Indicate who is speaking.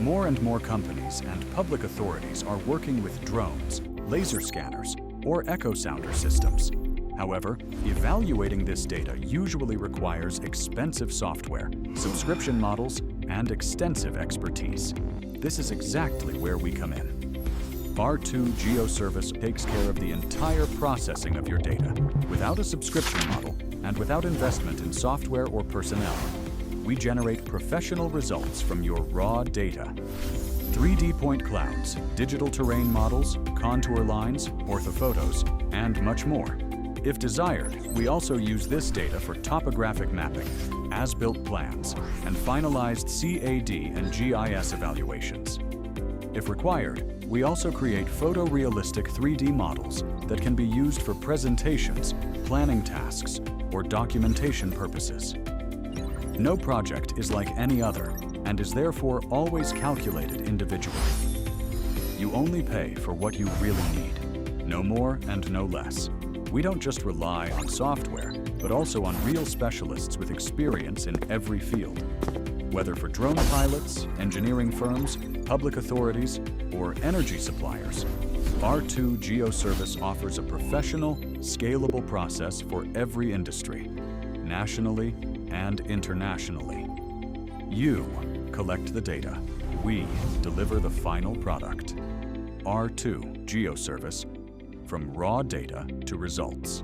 Speaker 1: More and more companies and public authorities are working with drones, laser scanners, or echo sounder systems. However, evaluating this data usually requires expensive software, subscription models, and extensive expertise. This is exactly where we come in. R2 GEO Service takes care of the entire processing of your data, without a subscription model and without investment in software or personnel. We generate professional results from your raw data. 3D point clouds, digital terrain models, contour lines, orthophotos, and much more. If desired, we also use this data for topographic mapping, as-built plans, and finalized CAD and GIS evaluations. If required, we also create photorealistic 3D models that can be used for presentations, planning tasks, or documentation purposes. No project is like any other and is therefore always calculated individually. You only pay for what you really need, no more and no less. We don't just rely on software, but also on real specialists with experience in every field. Whether for drone pilots, engineering firms, public authorities, or energy suppliers, R2 GEO Service offers a professional, scalable process for every industry, nationally and internationally. You collect the data. We deliver the final product. R2 GEO Service, from raw data to results.